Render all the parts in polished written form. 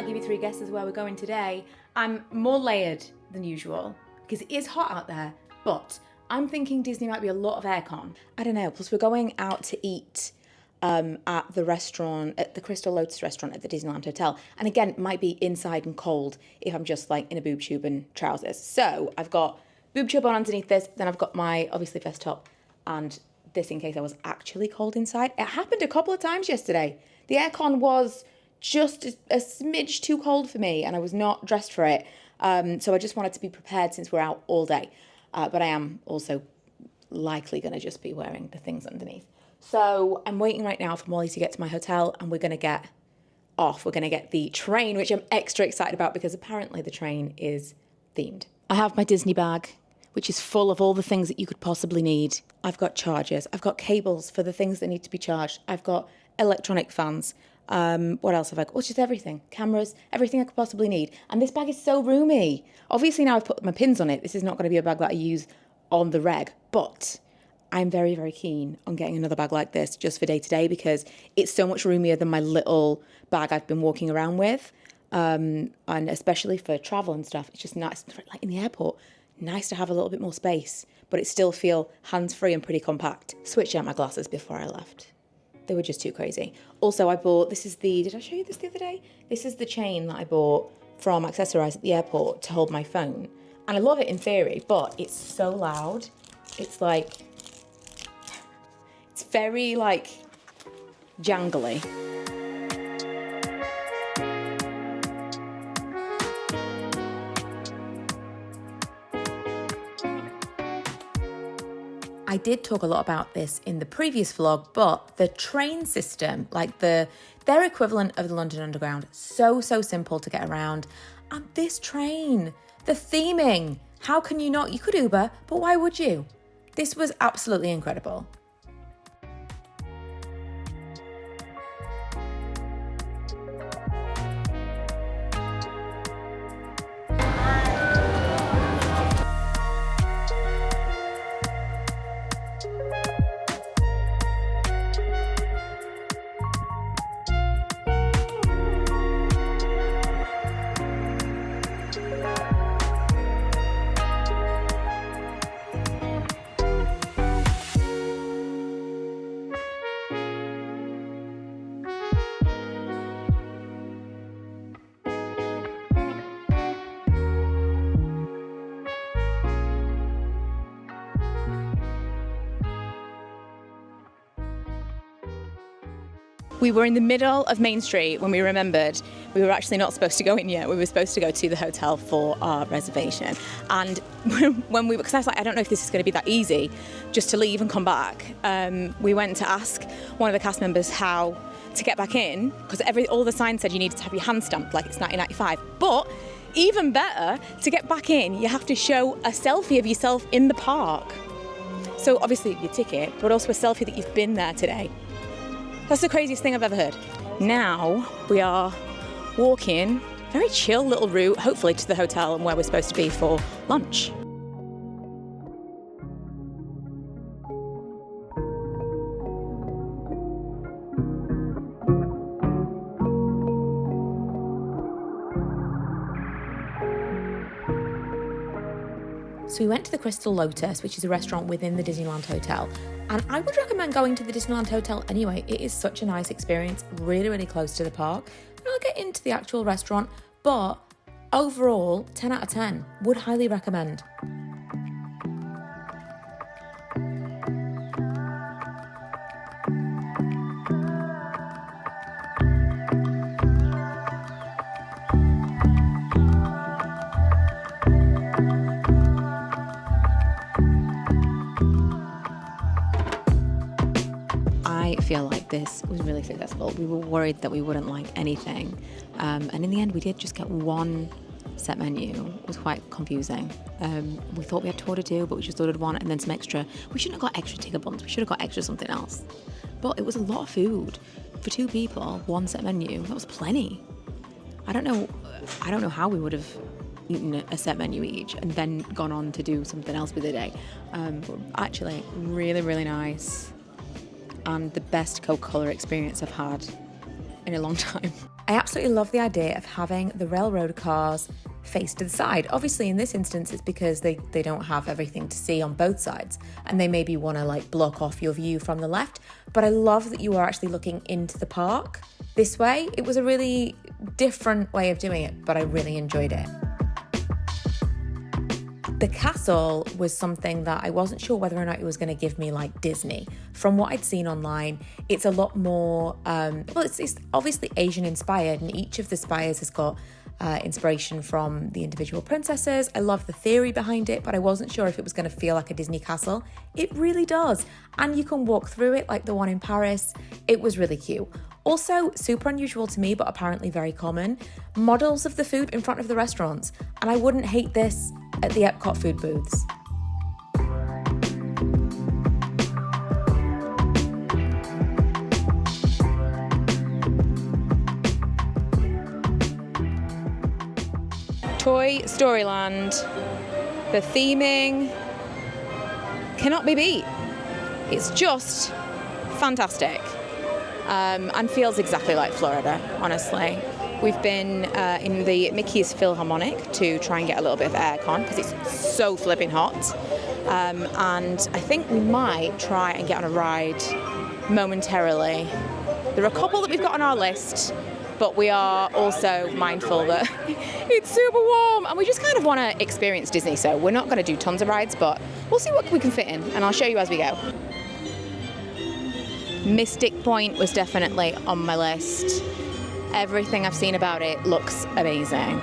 I'll give you 3 guesses where we're going today. I'm more layered than usual because it is hot out there, but I'm thinking Disney might be a lot of aircon. I don't know, plus we're going out to eat at the restaurant, at the Crystal Lotus restaurant at the Disneyland Hotel. And again, it might be inside and cold if I'm just like in a boob tube and trousers. So I've got boob tube on underneath this, then I've got my, obviously, vest top and this in case I was actually cold inside. It happened a couple of times yesterday. The aircon was just a smidge too cold for me and I was not dressed for it. So I just wanted to be prepared since we're out all day. But I am also likely going to just be wearing the things underneath. So I'm waiting right now for Molly to get to my hotel and we're going to get off. We're going to get the train, which I'm extra excited about because apparently the train is themed. I have my Disney bag, which is full of all the things that you could possibly need. I've got chargers. I've got cables for the things that need to be charged. I've got electronic fans. What else have I got? Oh, just everything. Cameras, everything I could possibly need. And this bag is so roomy. Obviously now I've put my pins on it. This is not going to be a bag that I use on the reg, but I'm very, very keen on getting another bag like this just for day to day because it's so much roomier than my little bag I've been walking around with. And especially for travel and stuff, it's just nice, like in the airport, nice to have a little bit more space, but it still feel hands-free and pretty compact. Switched out my glasses before I left. They were just too crazy. Also, I bought, did I show you this the other day? This is the chain that I bought from Accessorize at the airport to hold my phone. And I love it in theory, but it's so loud. It's like, it's very like jangly. I did talk a lot about this in the previous vlog, but the train system, like their equivalent of the London Underground, so simple to get around. And this train, the theming, how can you not? You could Uber, but why would you? This was absolutely incredible. We were in the middle of Main Street when we remembered we were actually not supposed to go in yet. We were supposed to go to the hotel for our reservation. And when because I was like, I don't know if this is going to be that easy just to leave and come back. We went to ask one of the cast members how to get back in because all the signs said you needed to have your hand stamped like it's 1995. But even better, to get back in, you have to show a selfie of yourself in the park. So obviously your ticket, but also a selfie that you've been there today. That's the craziest thing I've ever heard. Now we are walking, very chill little route, hopefully to the hotel and where we're supposed to be for lunch. So we went to the Crystal Lotus, which is a restaurant within the Disneyland Hotel. And I would recommend going to the Disneyland Hotel anyway. It is such a nice experience, really close to the park. And I'll get into the actual restaurant, but overall, 10 out of 10. Would highly recommend. I feel like this was really successful. We were worried that we wouldn't like anything. And in the end, we did just get one set menu. It was quite confusing. We thought we had to order 2, but we just ordered 1 and then some extra. We shouldn't have got extra ticker buns. We should have got extra something else. But it was a lot of food. For 2 people, 1 set menu. That was plenty. I don't know how we would have eaten a set menu each and then gone on to do something else with the day. But actually, really nice. And the best Coca-Cola experience I've had in a long time. I absolutely love the idea of having the railroad cars face to the side. Obviously, in this instance, it's because they don't have everything to see on both sides, and they maybe want to like block off your view from the left. But I love that you are actually looking into the park this way. It was a really different way of doing it, but I really enjoyed it. The castle was something that I wasn't sure whether or not it was going to give me like Disney. From what I'd seen online, it's a lot more, it's obviously Asian inspired, and each of the spires has got inspiration from the individual princesses. I love the theory behind it, but I wasn't sure if it was going to feel like a Disney castle. It really does. And you can walk through it like the one in Paris. It was really cute. Also, super unusual to me, but apparently very common, models of the food in front of the restaurants. And I wouldn't hate this at the Epcot food booths. Toy Storyland. The theming cannot be beat. It's just fantastic. And feels exactly like Florida, honestly. We've been in the Mickey's Philharmonic to try and get a little bit of aircon because it's so flipping hot. And I think we might try and get on a ride momentarily. There are a couple that we've got on our list, but we are also mindful that it's super warm and we just kind of want to experience Disney. So we're not going to do tons of rides, but we'll see what we can fit in, and I'll show you as we go. Mystic Point was definitely on my list. Everything I've seen about it looks amazing.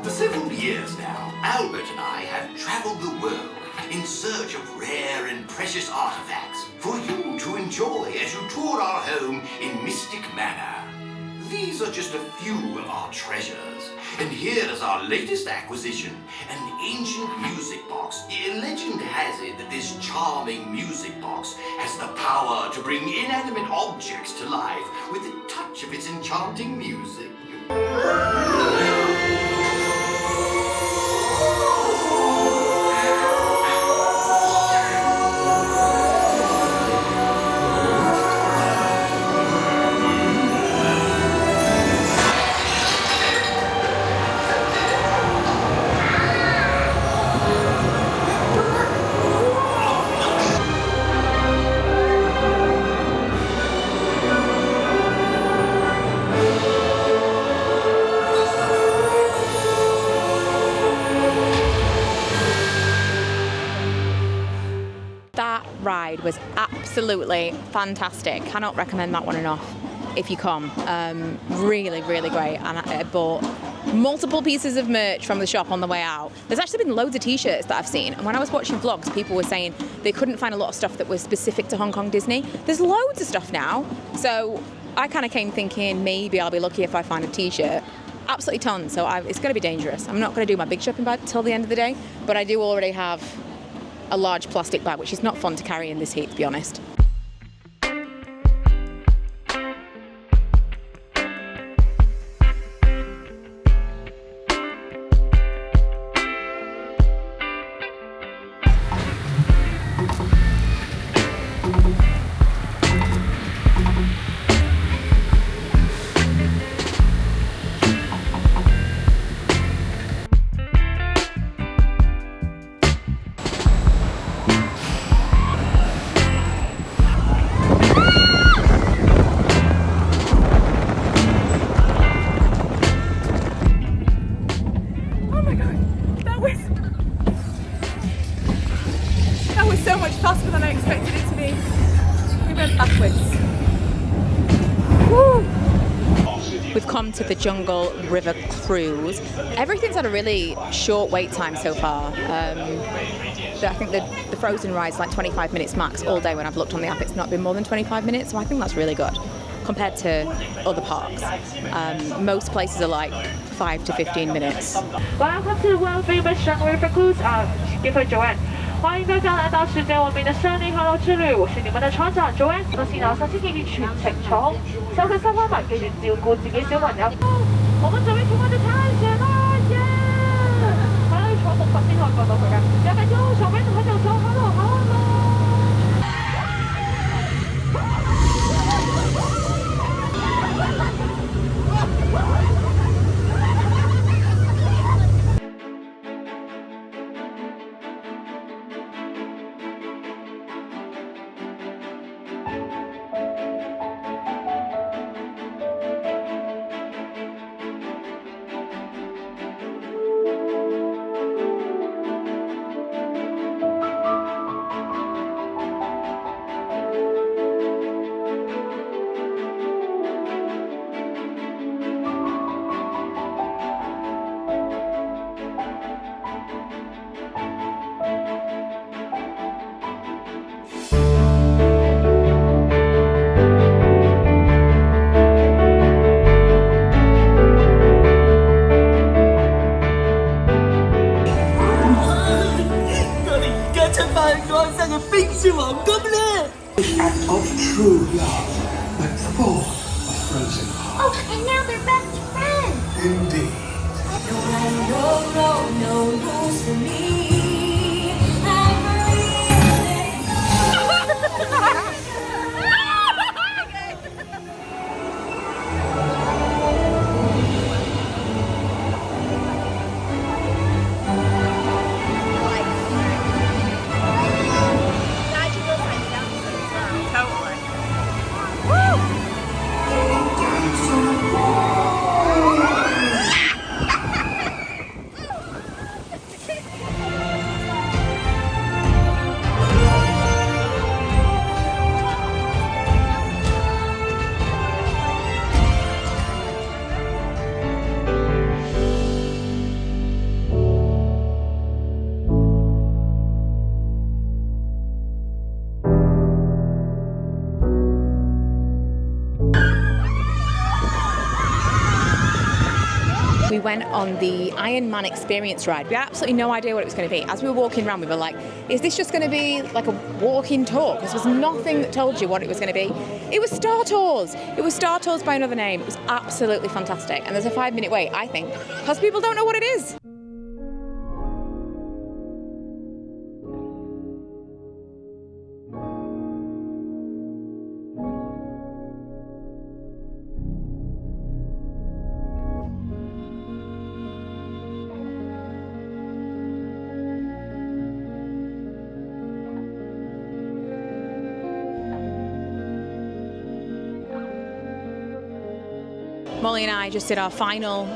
For several years now, Albert and I have traveled the world in search of rare and precious artifacts for you to enjoy as you tour our home in Mystic Manor. These are just a few of our treasures. And here is our latest acquisition, an ancient music box. Legend has it that this charming music box has the power to bring inanimate objects to life with the touch of its enchanting music. Ride was absolutely fantastic. Cannot recommend that one enough if you come. Really, really great. And I bought multiple pieces of merch from the shop on the way out. There's actually been loads of t-shirts that I've seen, and when I was watching vlogs, people were saying they couldn't find a lot of stuff that was specific to Hong Kong Disney. There's loads of stuff now, so I kind of came thinking maybe I'll be lucky if I find a t-shirt. Absolutely tons, so it's going to be dangerous. I'm not going to do my big shopping bag till the end of the day, but I do already have a large plastic bag, which is not fun to carry in this heat, to be honest. So much faster than I expected it to be. We went backwards. Woo. We've come to the Jungle River Cruise. Everything's had a really short wait time so far. I think the Frozen ride's like 25 minutes max all day. When I've looked on the app, it's not been more than 25 minutes, so I think that's really good compared to other parks. Most places are like 5 to 15 minutes. Welcome to the world famous Jungle River Cruise. Give her Joanne. 欢迎大家来到世界闻名的森林河流之旅，我是你们的船長 Joanne。首先首先建議全程坐，手腳收翻埋，記住照顧自己小朋友。我們準備出發去探險啦！耶！係啦，要坐木筏先可以過到去㗎。有個右手邊喺度坐，hello。Act of true love, but full of frozen heart. Oh, and now they're best friends. Indeed. No rules for me. We went on the Iron Man experience ride. We had absolutely no idea what it was going to be. As we were walking around, we were like, is this just going to be like a walking tour? Because there was nothing that told you what it was going to be. It was Star Tours. It was Star Tours by another name. It was absolutely fantastic. And there's a 5-minute wait, I think, because people don't know what it is. Molly and I just did our final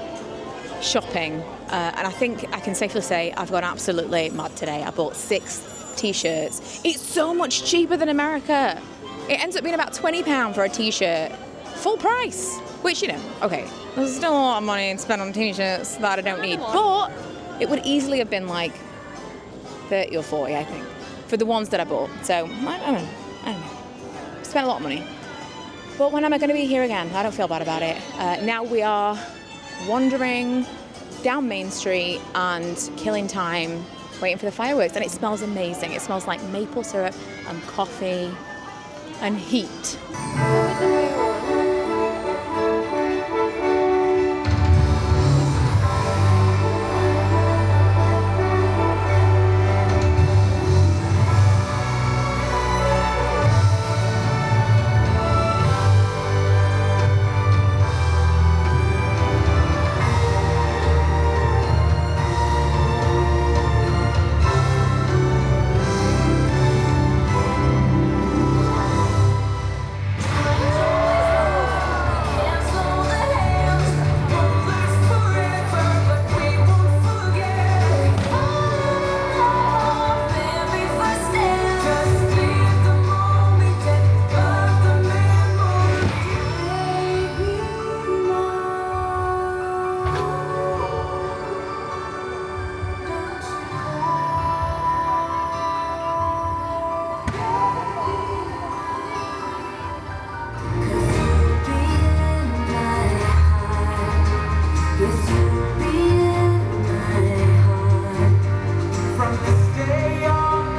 shopping, and I think I can safely say I've gone absolutely mad today. I bought 6 t-shirts. It's so much cheaper than America. It ends up being about £20 for a t-shirt, full price, which, you know, okay, there's still a lot of money spent on t-shirts that I don't need, but it would easily have been like 30 or 40, I think, for the ones that I bought. So, I don't know. Spent a lot of money. But when am I going to be here again? I don't feel bad about it. Now we are wandering down Main Street and killing time, waiting for the fireworks, and it smells amazing. It smells like maple syrup and coffee and heat. From this day on.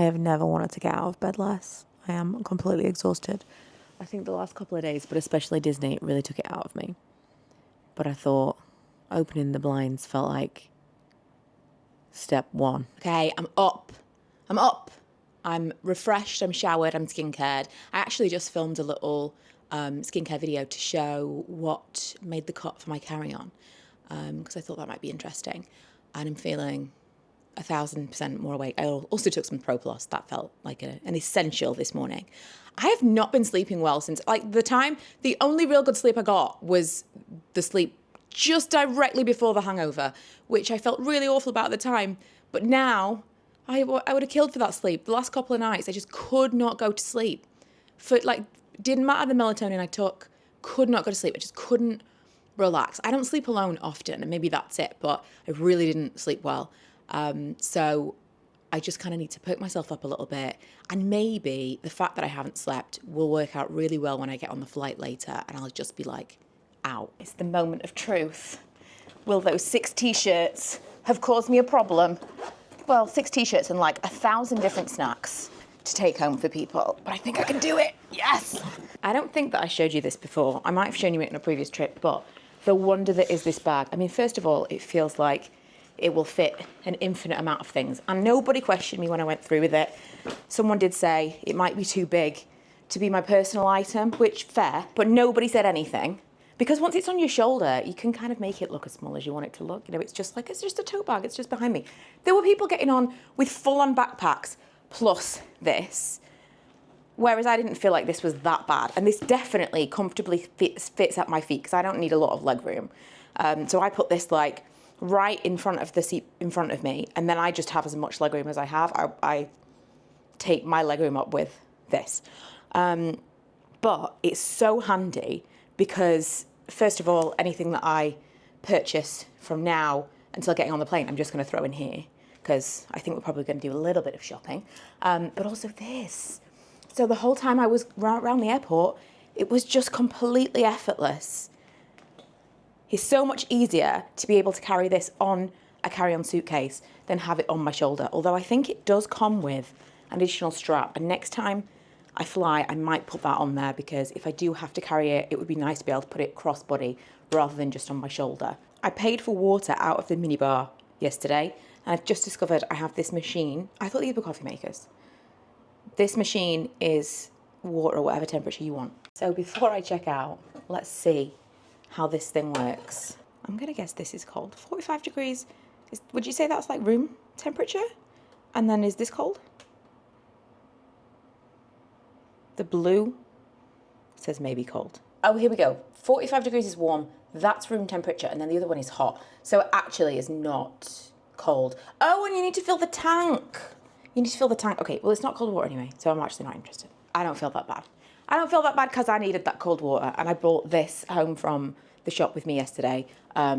have never wanted to get out of bed less. I am completely exhausted. I think the last couple of days, but especially Disney, really took it out of me. But I thought opening the blinds felt like step one. Okay, I'm up. I'm refreshed, I'm showered, I'm skincared. I actually just filmed a little skincare video to show what made the cut for my carry-on, because I thought that might be interesting. And I'm feeling 1,000% more awake. I also took some Pro Plus. That felt like an essential this morning. I have not been sleeping well since, like, the only real good sleep I got was the sleep just directly before the hangover, which I felt really awful about at the time. But now, I would have killed for that sleep. The last couple of nights, I just could not go to sleep. Didn't matter the melatonin I took, could not go to sleep. I just couldn't relax. I don't sleep alone often, and maybe that's it, but I really didn't sleep well. So I just kind of need to perk myself up a little bit. And maybe the fact that I haven't slept will work out really well when I get on the flight later, and I'll just be like, ow. It's the moment of truth. Will those 6 t-shirts have caused me a problem? Well, 6 t-shirts and like 1,000 different snacks to take home for people. But I think I can do it. Yes. I don't think that I showed you this before. I might have shown you it in a previous trip, but the wonder that is this bag. I mean, first of all, it feels like it will fit an infinite amount of things. And nobody questioned me when I went through with it. Someone did say it might be too big to be my personal item, which fair, but nobody said anything. Because once it's on your shoulder, you can kind of make it look as small as you want it to look. You know, it's just a tote bag. It's just behind me. There were people getting on with full-on backpacks plus this, whereas I didn't feel like this was that bad. And this definitely comfortably fits at my feet because I don't need a lot of leg room. So I put this like right in front of the seat in front of me, and then I just have as much leg room as I have. I take my leg room up with this. But it's so handy because, first of all, anything that I purchase from now until getting on the plane, I'm just going to throw in here because I think we're probably going to do a little bit of shopping. But also this. So the whole time I was around the airport, it was just completely effortless. It's so much easier to be able to carry this on a carry-on suitcase than have it on my shoulder. Although I think it does come with an additional strap. And next time I fly, I might put that on there because if I do have to carry it, it would be nice to be able to put it crossbody rather than just on my shoulder. I paid for water out of the minibar yesterday, and I've just discovered I have this machine. I thought these were coffee makers. This machine is water at whatever temperature you want. So before I check out, let's see how this thing works. I'm gonna guess this is cold. 45 degrees. Would you say that's like room temperature? And then is this cold? The blue says maybe cold. Oh, here we go. 45 degrees is warm. That's room temperature. And then the other one is hot. So it actually is not cold. Oh, and you need to fill the tank. You need to fill the tank. Okay, well, it's not cold water anyway, so I'm actually not interested. I don't feel that bad. I don't feel that bad because I needed that cold water, and I brought this home from the shop with me yesterday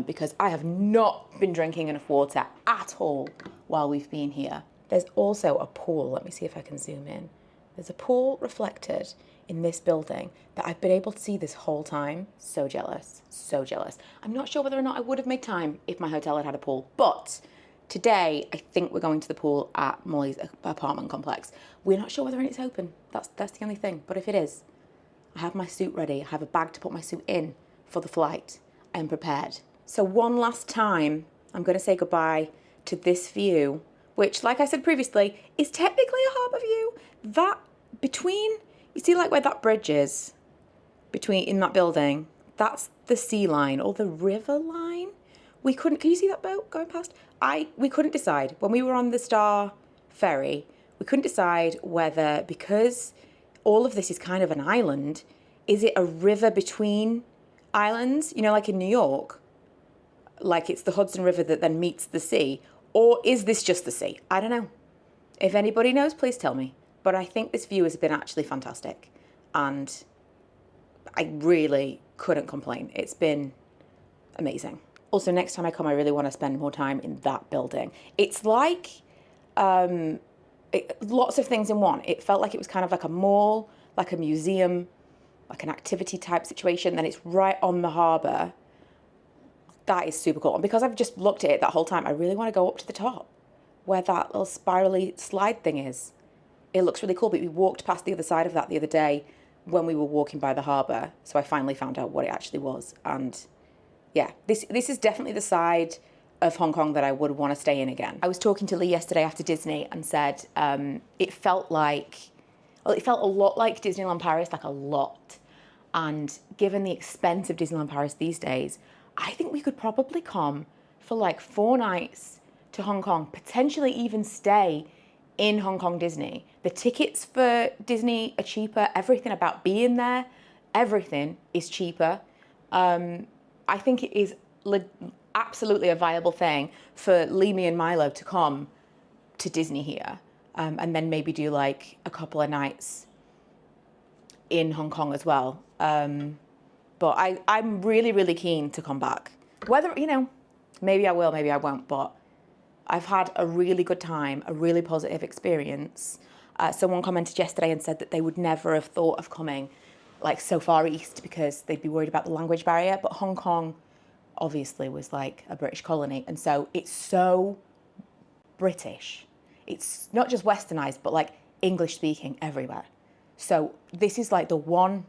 because I have not been drinking enough water at all while we've been here. There's also a pool. Let me see if I can zoom in. There's a pool reflected in this building that I've been able to see this whole time. So jealous, so jealous. I'm not sure whether or not I would have made time if my hotel had had a pool, but today, I think we're going to the pool at Molly's apartment complex. We're not sure whether it's open. That's the only thing. But if it is, I have my suit ready. I have a bag to put my suit in for the flight. I am prepared. So one last time, I'm going to say goodbye to this view, which, like I said previously, is technically a harbour view. That between, you see like where that bridge is, in that building, that's the sea line or the river line. Can you see that boat going past? We couldn't decide. When we were on the Star Ferry, we couldn't decide whether, because all of this is kind of an island, is it a river between islands? You know, like in New York, like it's the Hudson River that then meets the sea, or is this just the sea? I don't know. If anybody knows, please tell me. But I think this view has been actually fantastic, and I really couldn't complain. It's been amazing. Also, next time I come, I really want to spend more time in that building. It's like lots of things in one. It felt like it was kind of like a mall, like a museum, like an activity type situation. Then it's right on the harbour. That is super cool. And because I've just looked at it that whole time, I really want to go up to the top where that little spirally slide thing is. it looks really cool. But we walked past the other side of that the other day when we were walking by the harbour. So I finally found out what it actually was. And yeah, this is definitely the side of Hong Kong that I would want to stay in again. I was talking to Lee yesterday after Disney and said it felt a lot like Disneyland Paris, like a lot. And given the expense of Disneyland Paris these days, I think we could probably come for like 4 nights to Hong Kong, potentially even stay in Hong Kong Disney. The tickets for Disney are cheaper. Everything about being there, everything is cheaper. I think it is absolutely a viable thing for Lee, me and Milo to come to Disney here and then maybe do like a couple of nights in Hong Kong as well. But I'm really, really keen to come back. Whether, maybe I will, maybe I won't, but I've had a really good time, a really positive experience. Someone commented yesterday and said that they would never have thought of coming like so far east because they'd be worried about the language barrier. But Hong Kong obviously was like a British colony. And so it's so British. It's not just westernized, but like English speaking everywhere. So this is like the one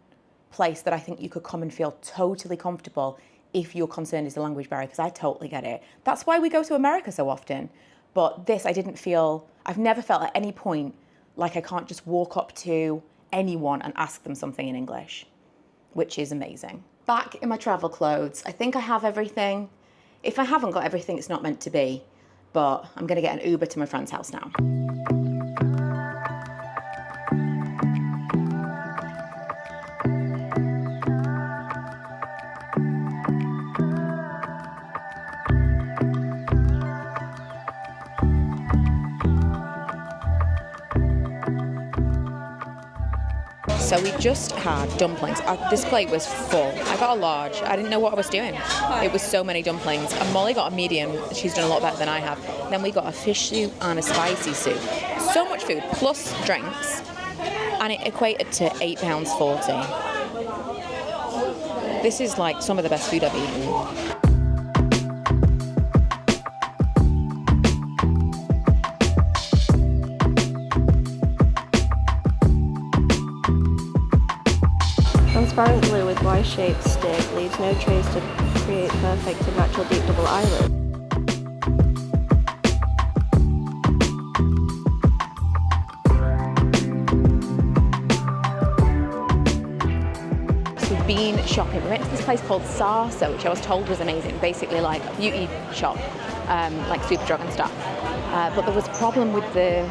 place that I think you could come and feel totally comfortable if your concern is the language barrier, because I totally get it. That's why we go to America so often. But this, I've never felt at any point like I can't just walk up to anyone and ask them something in English, which is amazing. Back in my travel clothes. I think I have everything. If I haven't got everything, it's not meant to be. But I'm gonna get an Uber to my friend's house now. So we just had dumplings. This plate was full. I got a large. I didn't know what I was doing. It was so many dumplings. And Molly got a medium. She's done a lot better than I have. Then we got a fish soup and a spicy soup. So much food, plus drinks. And it equated to £8.40. This is like some of the best food I've eaten. Transparent glue with Y-shaped stick leaves no trace to create perfect and natural deep double eyelid. So we've been shopping. We went to this place called Sarsa, which I was told was amazing. Basically like a beauty shop, like Superdrug and stuff. But there was a problem with the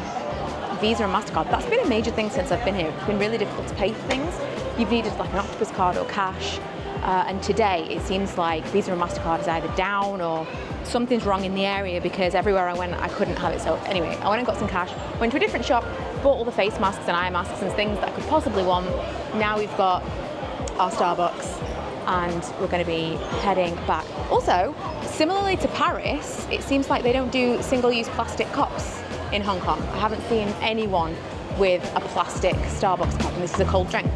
Visa and MasterCard. That's been a major thing since I've been here. It's been really difficult to pay for things. You've needed like an octopus card or cash. And today it seems like Visa and MasterCard is either down or something's wrong in the area because everywhere I went I couldn't have it. So anyway, I went and got some cash, went to a different shop, bought all the face masks and eye masks and things that I could possibly want. Now we've got our Starbucks and we're going to be heading back. Also, similarly to Paris, it seems like they don't do single-use plastic cups in Hong Kong. I haven't seen anyone with a plastic Starbucks cup, and this is a cold drink.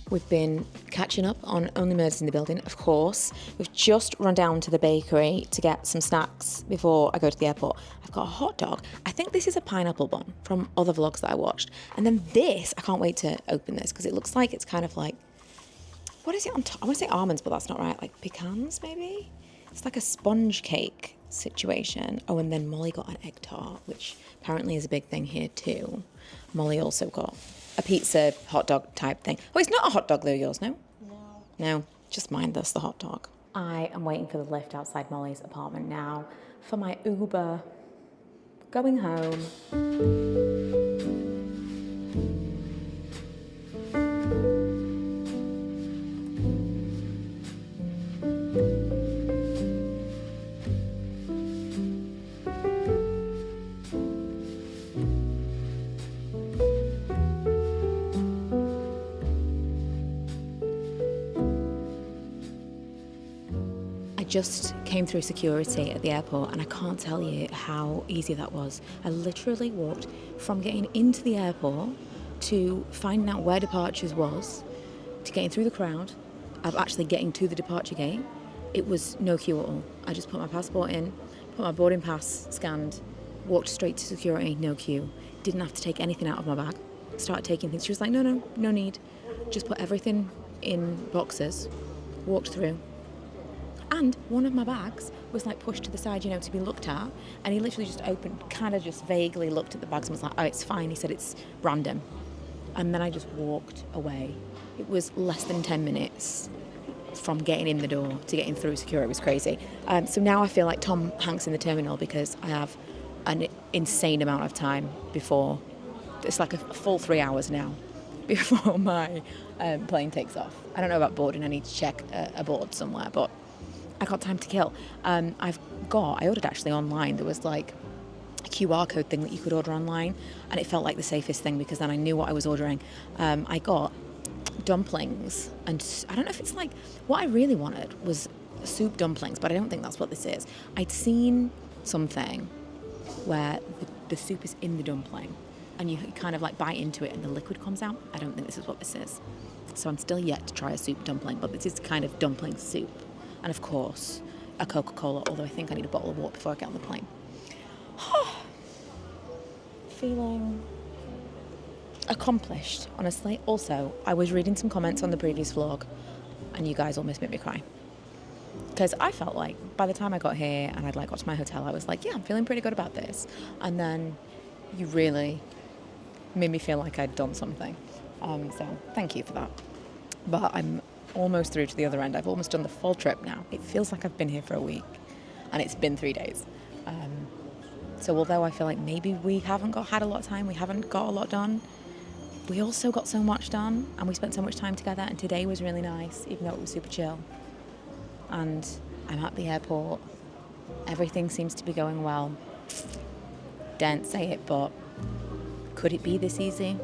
We've been catching up on Only Murders in the Building, of course. We've just run down to the bakery to get some snacks before I go to the airport. I've got a hot dog. I think this is a pineapple bun from other vlogs that I watched. And then this, I can't wait to open this because it looks like it's kind of like, what is it on top? I want to say almonds, but that's not right. Like pecans, maybe? It's like a sponge cake situation. Oh, and then Molly got an egg tart, which apparently is a big thing here too. Molly also got a pizza hot dog type thing. Oh, it's not a hot dog though, yours, no? No, just mine, that's the hot dog. I am waiting for the lift outside Molly's apartment now for my Uber going home. just came through security at the airport, and I can't tell you how easy that was. I literally walked from getting into the airport to finding out where departures was, to getting through the crowd, of actually getting to the departure gate. It was no queue at all. I just put my passport in, put my boarding pass scanned, walked straight to security, no queue. Didn't have to take anything out of my bag. Started taking things. She was like, no need. Just put everything in boxes, walked through. And one of my bags was like pushed to the side, to be looked at. And he literally just opened, kind of just vaguely looked at the bags and was like, oh, it's fine. He said, it's random. And then I just walked away. It was less than 10 minutes from getting in the door to getting through security. It was crazy. So now I feel like Tom Hanks in the terminal because I have an insane amount of time before. It's like a full 3 hours now before my plane takes off. I don't know about boarding. I need to check a board somewhere, but I got time to kill. I ordered actually online. There was like a QR code thing that you could order online, and it felt like the safest thing because then I knew what I was ordering. I got dumplings, and I don't know if it's like, what I really wanted was soup dumplings, but I don't think that's what this is. I'd seen something where the soup is in the dumpling and you kind of like bite into it and the liquid comes out. I don't think this is what this is. So I'm still yet to try a soup dumpling, but this is kind of dumpling soup. And of course, a Coca-Cola, although I think I need a bottle of water before I get on the plane. Feeling accomplished, honestly. Also, I was reading some comments on the previous vlog and you guys almost made me cry. Because I felt like by the time I got here and I'd like got to my hotel, I was like, yeah, I'm feeling pretty good about this. And then you really made me feel like I'd done something. So thank you for that. But I'm almost through to the other end. I've almost done the full trip now. It feels like I've been here for a week and it's been 3 days. So although I feel like maybe we haven't had a lot of time, we haven't got a lot done, we also got so much done and we spent so much time together, and today was really nice, even though it was super chill. And I'm at the airport. Everything seems to be going well. Daren't say it, but could it be this easy?